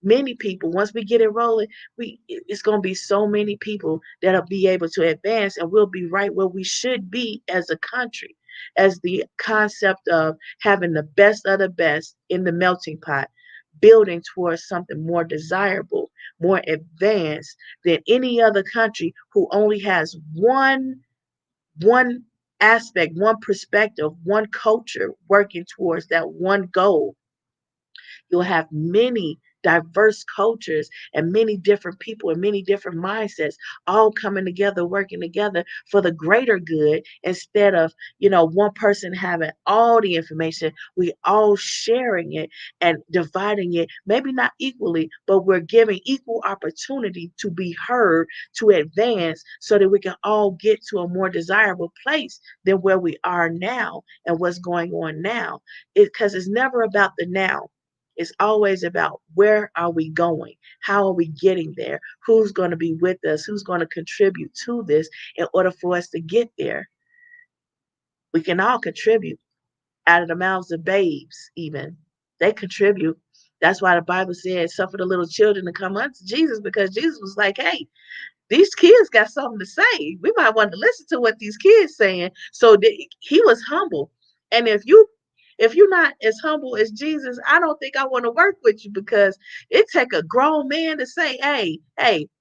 once we get it rolling, it's going to be so many people that'll be able to advance, and we'll be right where we should be as a country, as the concept of having the best of the best in the melting pot, building towards something more desirable, more advanced than any other country who only has one aspect, one perspective, one culture working towards that one goal. You'll have many diverse cultures and many different people and many different mindsets all coming together, working together for the greater good instead of, one person having all the information. We all sharing it and dividing it, maybe not equally, but we're giving equal opportunity to be heard, to advance so that we can all get to a more desirable place than where we are now and what's going on now. Because it's never about the now, it's always about where are we going? How are we getting there? Who's going to be with us? Who's going to contribute to this in order for us to get there? We can all contribute out of the mouths of babes, even. They contribute. That's why the Bible says, suffer the little children to come unto Jesus, because Jesus was like, hey, these kids got something to say. We might want to listen to what these kids saying. So he was humble. And if you're not as humble as Jesus, I don't think I want to work with you, because it take a grown man to say, hey,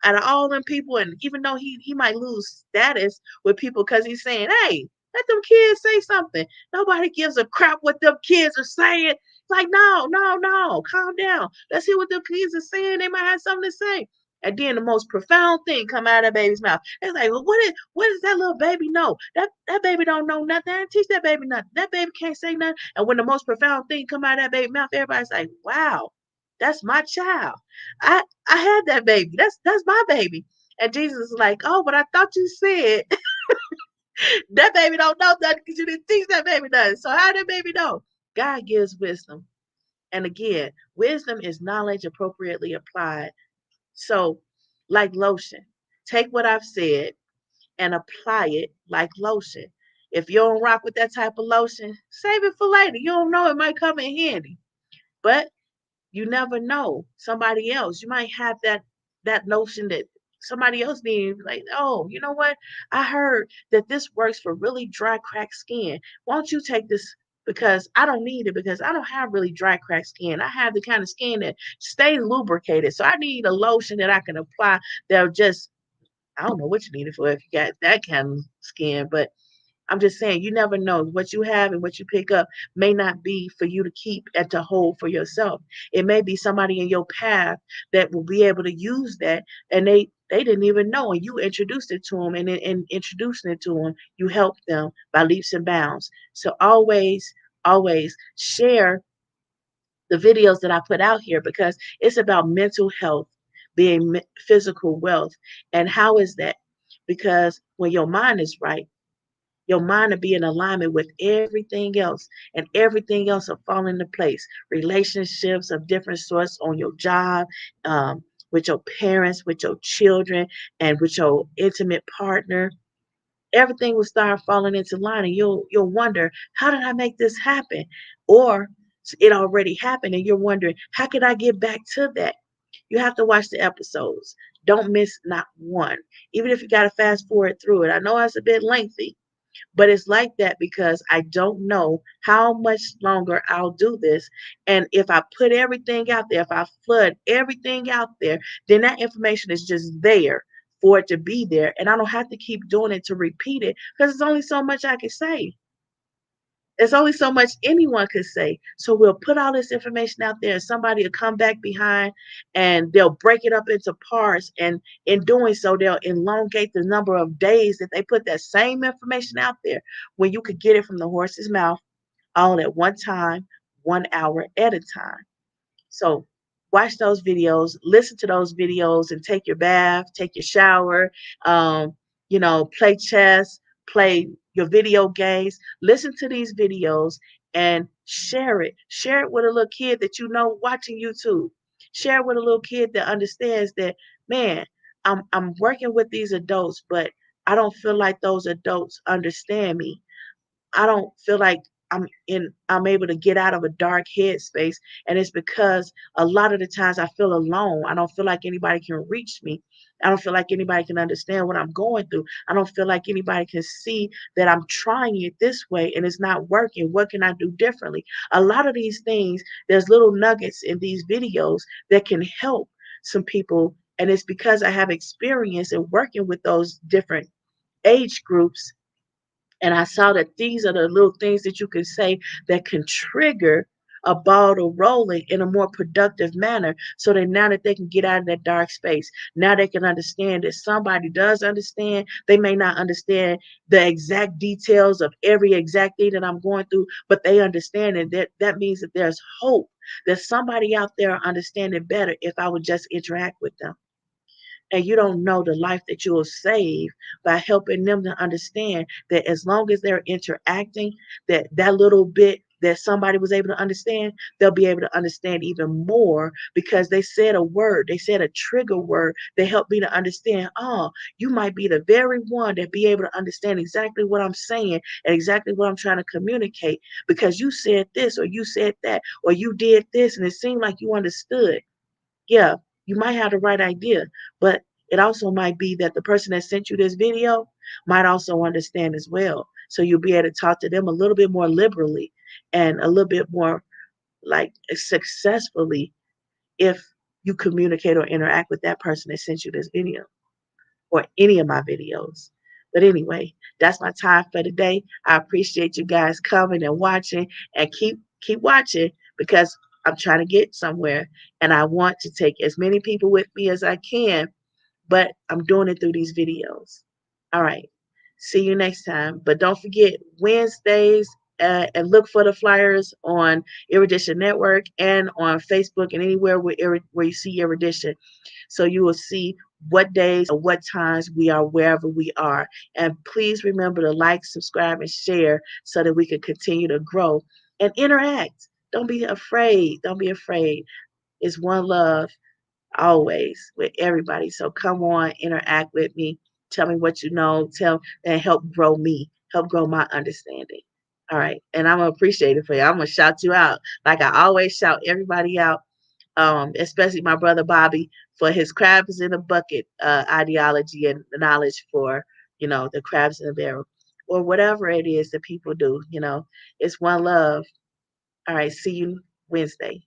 out of all them people, and even though he might lose status with people because he's saying, hey, let them kids say something. Nobody gives a crap what them kids are saying. It's like, no, no, no, calm down. Let's hear what them kids are saying. They might have something to say. And then the most profound thing come out of that baby's mouth. It's like, well, what does that little baby know? That baby don't know nothing. Teach that baby nothing. That baby can't say nothing. And when the most profound thing come out of that baby's mouth, everybody's like, wow, that's my child. I had that baby. That's my baby. And Jesus is like, oh, but I thought you said that baby don't know nothing because you didn't teach that baby nothing. So how did that baby know? God gives wisdom. And again, wisdom is knowledge appropriately applied. So, like lotion, take what I've said and apply it like lotion. If you don't rock with that type of lotion, save it for later. You don't know, it might come in handy. But you never know. Somebody else, you might have that notion that somebody else needs. Like, oh, you know what? I heard that this works for really dry, cracked skin. Won't you take this? Because I don't need it, because I don't have really dry, cracked skin. I have the kind of skin that stays lubricated. So I need a lotion that I can apply that'll just, I don't know what you need it for if you got that kind of skin, but I'm just saying, you never know. What you have and what you pick up may not be for you to keep and to hold for yourself. It may be somebody in your path that will be able to use that, and they didn't even know, and you introduced it to them, and in introducing it to them, you helped them by leaps and bounds. So always share the videos that I put out here, because it's about mental health being physical wealth. And how is that? Because when your mind is right, your mind will be in alignment with everything else, and everything else will fall into place. Relationships of different sorts on your job, with your parents, with your children, and with your intimate partner. Everything will start falling into line, and you'll wonder, how did I make this happen? Or it already happened, and you're wondering, how can I get back to that? You have to watch the episodes. Don't miss not one, even if you got to fast forward through it. I know it's a bit lengthy, but it's like that because I don't know how much longer I'll do this. And if I put everything out there, if I flood everything out there, then that information is just there for it to be there. And I don't have to keep doing it to repeat it, because there's only so much I can say. There's only so much anyone could say. So we'll put all this information out there, and somebody will come back behind and they'll break it up into parts. And in doing so, they'll elongate the number of days that they put that same information out there, when you could get it from the horse's mouth all at one time, 1 hour at a time. So watch those videos, listen to those videos, and take your bath, take your shower, um, play chess, play your video games, listen to these videos and share it. Share it with a little kid that you know watching YouTube. Share it with a little kid that understands that, man, I'm working with these adults, but I don't feel like those adults understand me. I don't feel like I'm able to get out of a dark headspace. And it's because a lot of the times I feel alone. I don't feel like anybody can reach me. I don't feel like anybody can understand what I'm going through. I don't feel like anybody can see that I'm trying it this way and it's not working. What can I do differently? A lot of these things, there's little nuggets in these videos that can help some people. And it's because I have experience in working with those different age groups, and I saw that these are the little things that you can say that can trigger a ball to rolling in a more productive manner, so that now that they can get out of that dark space, now they can understand that somebody does understand. They may not understand the exact details of every exact thing that I'm going through, but they understand, and that means that there's hope. There's somebody out there understanding better if I would just interact with them. And you don't know the life that you will save by helping them to understand that as long as they're interacting, that little bit that somebody was able to understand, they'll be able to understand even more because they said a word, they said a trigger word that helped me to understand, oh, you might be the very one that be able to understand exactly what I'm saying and exactly what I'm trying to communicate because you said this or you said that or you did this and it seemed like you understood. Yeah, you might have the right idea, but it also might be that the person that sent you this video might also understand as well. So you'll be able to talk to them a little bit more liberally and a little bit more like successfully if you communicate or interact with that person that sent you this video or any of my videos. But anyway, that's my time for today. I appreciate you guys coming and watching and keep watching because I'm trying to get somewhere and I want to take as many people with me as I can, but I'm doing it through these videos. All right. See you next time. But don't forget Wednesdays and look for the flyers on Erudition Network and on Facebook and anywhere where you see Erudition. So you will see what days or what times we are wherever we are. And please remember to like, subscribe, and share so that we can continue to grow and interact. Don't be afraid. Don't be afraid. It's one love always with everybody. So come on, interact with me. Tell me what you know. Tell and help grow me. Help grow my understanding. All right. And I'm gonna appreciate it for you. I'm gonna shout you out. Like I always shout everybody out, especially my brother Bobby for his crabs in a bucket ideology and knowledge for, the crabs in a barrel. Or whatever it is that people do, it's one love. All right, see you Wednesday.